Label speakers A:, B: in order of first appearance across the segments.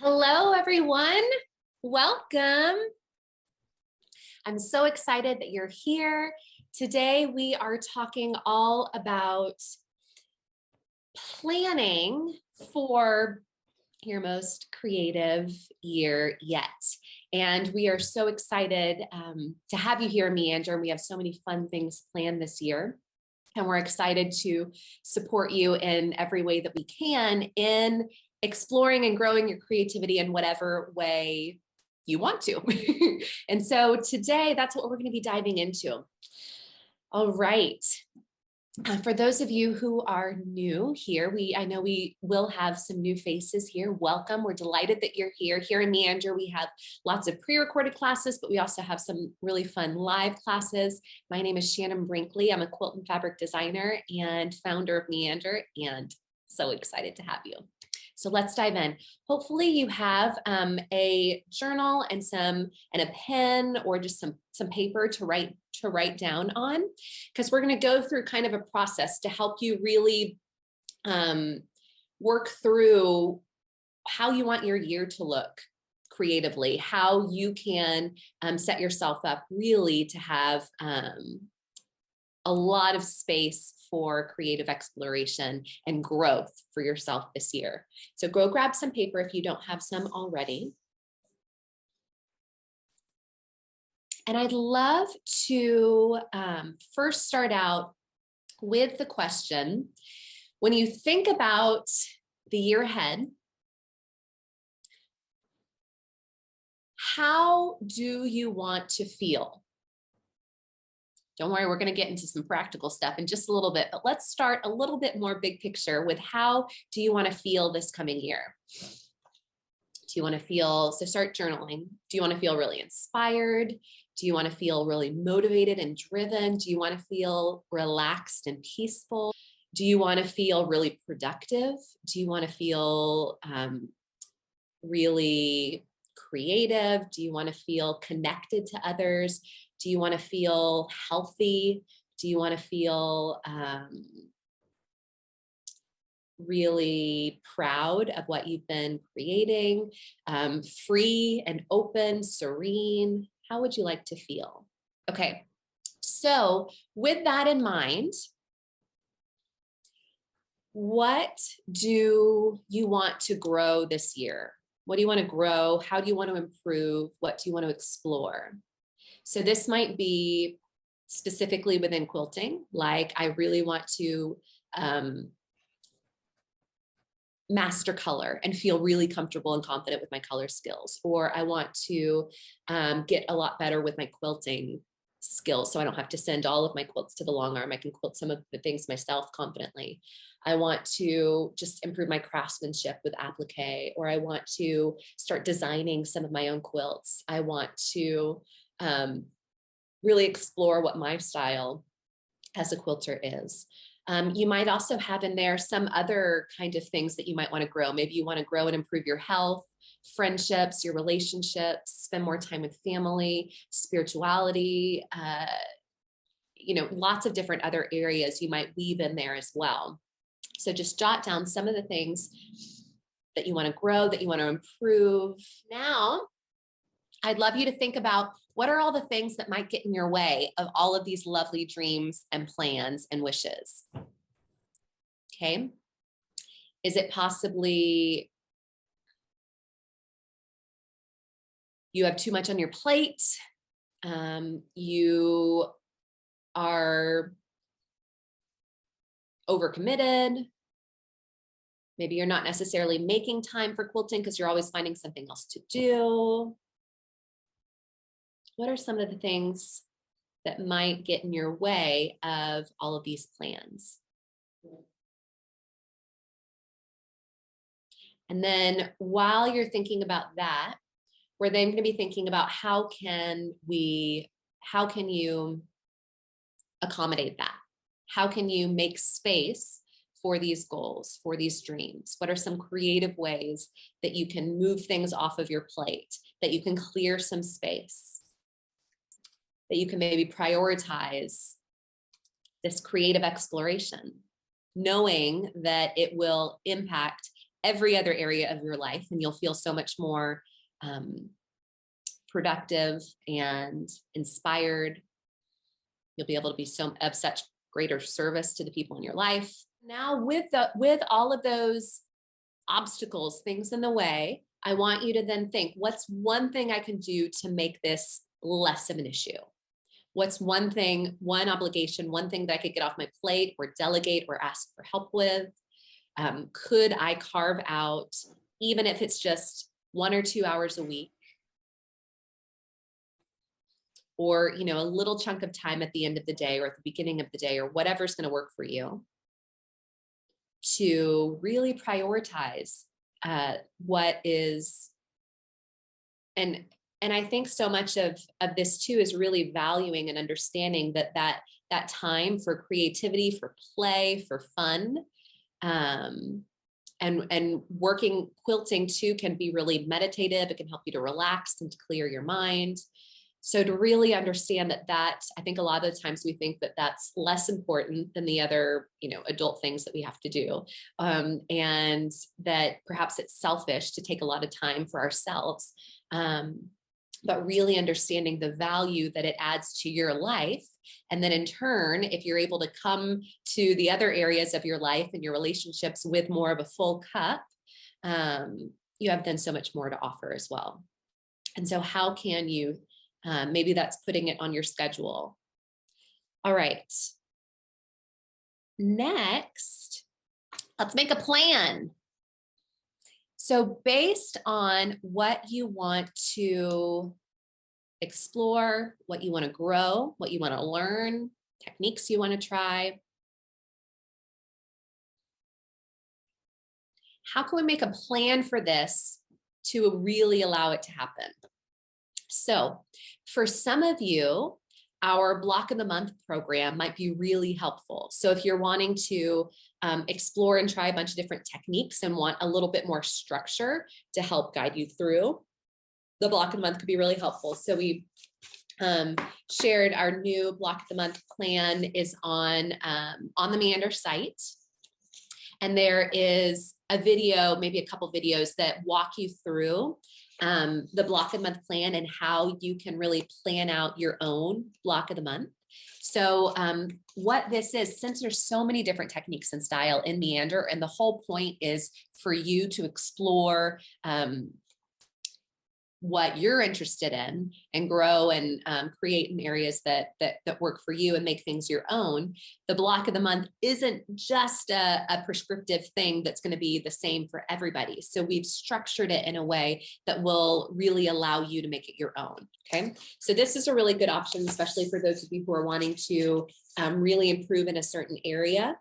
A: Hello, everyone. Welcome. I'm so excited that you're here. Today, we are talking all about planning for your most creative year yet. And we are so excited to have you here, Meander. We have so many fun things planned this year. And we're excited to support you in every way that we can in exploring and growing your creativity in whatever way you want to. And so today, that's what we're going to be diving into. All right. For those of you who are new here, I know we will have some new faces here. Welcome. We're delighted that you're here. Here in Meander, we have lots of pre-recorded classes, but we also have some really fun live classes. My name is Shannon Brinkley. I'm a quilt and fabric designer and founder of Meander, and so excited to have you. So let's dive in. Hopefully you have a journal and a pen or just some paper to write down on, because we're going to go through kind of a process to help you really work through how you want your year to look creatively, how you can set yourself up really to have a lot of space for creative exploration and growth for yourself this year. So go grab some paper if you don't have some already. And I'd love to first start out with the question, when you think about the year ahead, how do you want to feel? Don't worry, we're going to get into some practical stuff in just a little bit, but let's start a little bit more big picture with how do you want to feel this coming year? Do you want to feel, so start journaling. Do you want to feel really inspired? Do you want to feel really motivated and driven? Do you want to feel relaxed and peaceful? Do you want to feel really productive? Do you want to feel really creative? Do you want to feel connected to others? Do you want to feel healthy? Do you want to feel really proud of what you've been creating, free and open, serene? How would you like to feel? Okay, so with that in mind, what do you want to grow this year? What do you want to grow? How do you want to improve? What do you want to explore? So this might be specifically within quilting, like I really want to master color and feel really comfortable and confident with my color skills, or I want to get a lot better with my quilting skills so I don't have to send all of my quilts to the long arm. I can quilt some of the things myself confidently. I want to just improve my craftsmanship with applique, or I want to start designing some of my own quilts. I want to really explore what my style as a quilter is. You might also have in there some other kind of things that you might want to grow. Maybe you want to grow and improve your health, friendships, your relationships, spend more time with family, spirituality, lots of different other areas you might weave in there as well. So just jot down some of the things that you want to grow, that you want to improve. Now, I'd love you to think about what are all the things that might get in your way of all of these lovely dreams and plans and wishes? Okay. Is it possibly you have too much on your plate? You are overcommitted. Maybe you're not necessarily making time for quilting because you're always finding something else to do. What are some of the things that might get in your way of all of these plans? And then while you're thinking about that, we're then going to be thinking about how can you accommodate that? How can you make space for these goals, for these dreams? What are some creative ways that you can move things off of your plate, that you can clear some space, that you can maybe prioritize this creative exploration, knowing that it will impact every other area of your life, and you'll feel so much more productive and inspired. You'll be able to be of such greater service to the people in your life. Now, with all of those obstacles, things in the way, I want you to then think, what's one thing I can do to make this less of an issue? What's one thing, one obligation, one thing that I could get off my plate or delegate or ask for help with? Could I carve out, even if it's just 1 or 2 hours a week, or, a little chunk of time at the end of the day or at the beginning of the day, or whatever's going to work for you, to really prioritize what is, and I think so much of this too is really valuing and understanding that time for creativity, for play, for fun, and working, quilting too can be really meditative. It can help you to relax and to clear your mind. So to really understand that I think a lot of the times we think that that's less important than the other, adult things that we have to do. And that perhaps it's selfish to take a lot of time for ourselves. But really understanding the value that it adds to your life. And then in turn, if you're able to come to the other areas of your life and your relationships with more of a full cup, you have then so much more to offer as well. And so how can you, maybe that's putting it on your schedule. All right. Next, let's make a plan. So based on what you want to explore, what you want to grow, what you want to learn, techniques you want to try, how can we make a plan for this to really allow it to happen? So for some of you, our Block of the Month program might be really helpful. So if you're wanting to explore and try a bunch of different techniques and want a little bit more structure to help guide you through, the Block of the Month could be really helpful. So we shared our new Block of the Month plan is on the Meander site. And there is a video, maybe a couple videos that walk you through the Block of the Month plan and how you can really plan out your own Block of the Month. So what this is, since there's so many different techniques and style in Meander, and the whole point is for you to explore what you're interested in and grow and create in areas that work for you and make things your own. The Block of the Month isn't just a prescriptive thing that's going to be the same for everybody. So we've structured it in a way that will really allow you to make it your own. Okay. So this is a really good option, especially for those of you who are wanting to really improve in a certain area,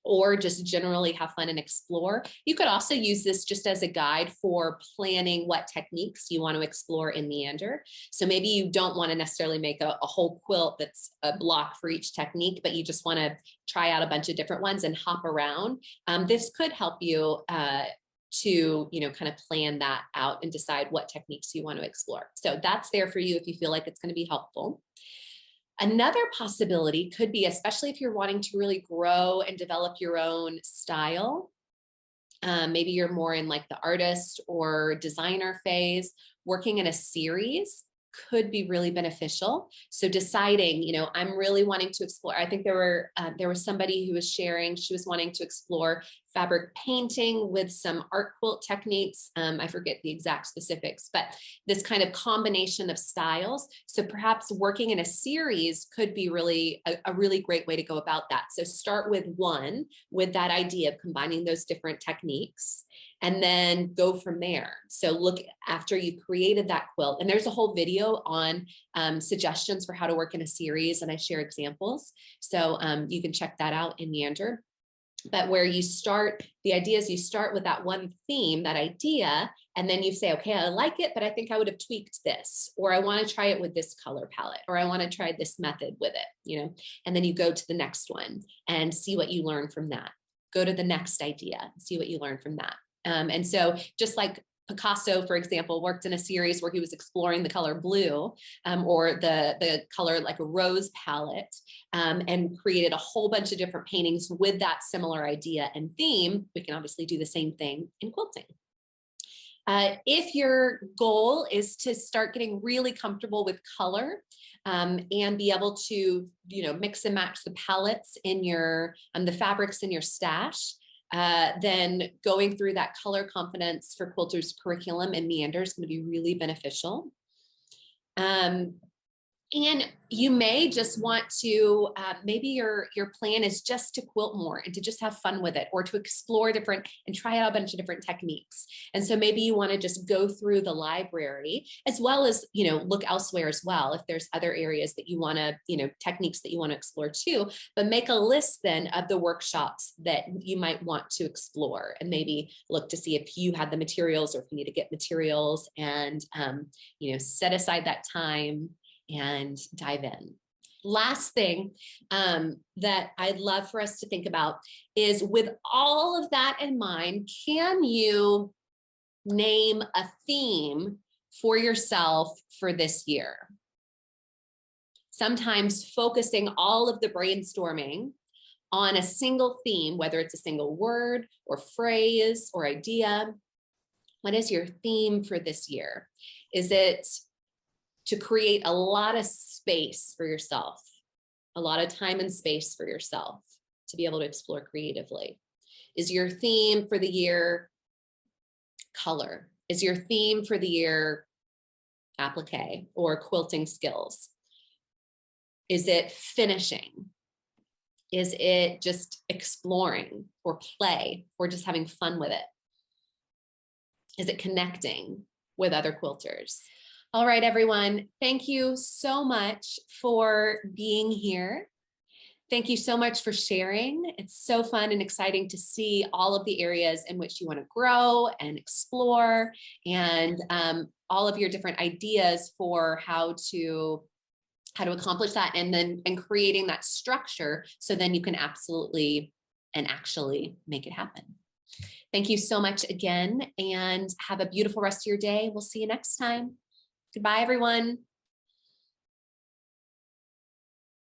A: or just generally have fun and explore. You could also use this just as a guide for planning what techniques you want to explore in Meander. So maybe you don't want to necessarily make a whole quilt that's a block for each technique, but you just want to try out a bunch of different ones and hop around. This could help you to, kind of plan that out and decide what techniques you want to explore. So that's there for you if you feel like it's going to be helpful. Another possibility could be, especially if you're wanting to really grow and develop your own style, maybe you're more in like the artist or designer phase, working in a series could be really beneficial. So deciding, I'm really wanting to explore. I think there was somebody who was sharing, she was wanting to explore fabric painting with some art quilt techniques. I forget the exact specifics, but this kind of combination of styles. So perhaps working in a series could be really a really great way to go about that. So start with one, with that idea of combining those different techniques, and then go from there. So look after you created that quilt, and there's a whole video on suggestions for how to work in a series, and I share examples. So you can check that out in Meander. But where you start, the idea is you start with that one theme, that idea, and then you say, okay, I like it, but I think I would have tweaked this, or I want to try it with this color palette, or I want to try this method with it, and then you go to the next one and see what you learn from that. Go to the next idea, see what you learn from that. And so just like Picasso, for example, worked in a series where he was exploring the color blue, or the color like a rose palette, and created a whole bunch of different paintings with that similar idea and theme. We can obviously do the same thing in quilting. If your goal is to start getting really comfortable with color, and be able to, mix and match the palettes in your, the fabrics in your stash, then going through that color confidence for quilters curriculum and Meander is going to be really beneficial. And you may just want to, maybe your plan is just to quilt more and to just have fun with it, or to explore different and try out a bunch of different techniques. And so maybe you want to just go through the library, as well as, look elsewhere as well, if there's other areas that you want to, techniques that you want to explore too, but make a list then of the workshops that you might want to explore, and maybe look to see if you had the materials or if you need to get materials, and, set aside that time and dive in. Last thing that I'd love for us to think about is, with all of that in mind, can you name a theme for yourself for this year? Sometimes focusing all of the brainstorming on a single theme, whether it's a single word or phrase or idea. What is your theme for this year? Is it to create a lot of space for yourself, a lot of time and space for yourself to be able to explore creatively? Is your theme for the year color? Is your theme for the year applique or quilting skills? Is it finishing? Is it just exploring or play, or just having fun with it? Is it connecting with other quilters? All right, everyone. Thank you so much for being here. Thank you so much for sharing. It's so fun and exciting to see all of the areas in which you want to grow and explore, and all of your different ideas for how to accomplish that, and creating that structure so then you can absolutely and actually make it happen. Thank you so much again, and have a beautiful rest of your day. We'll see you next time. Goodbye, everyone.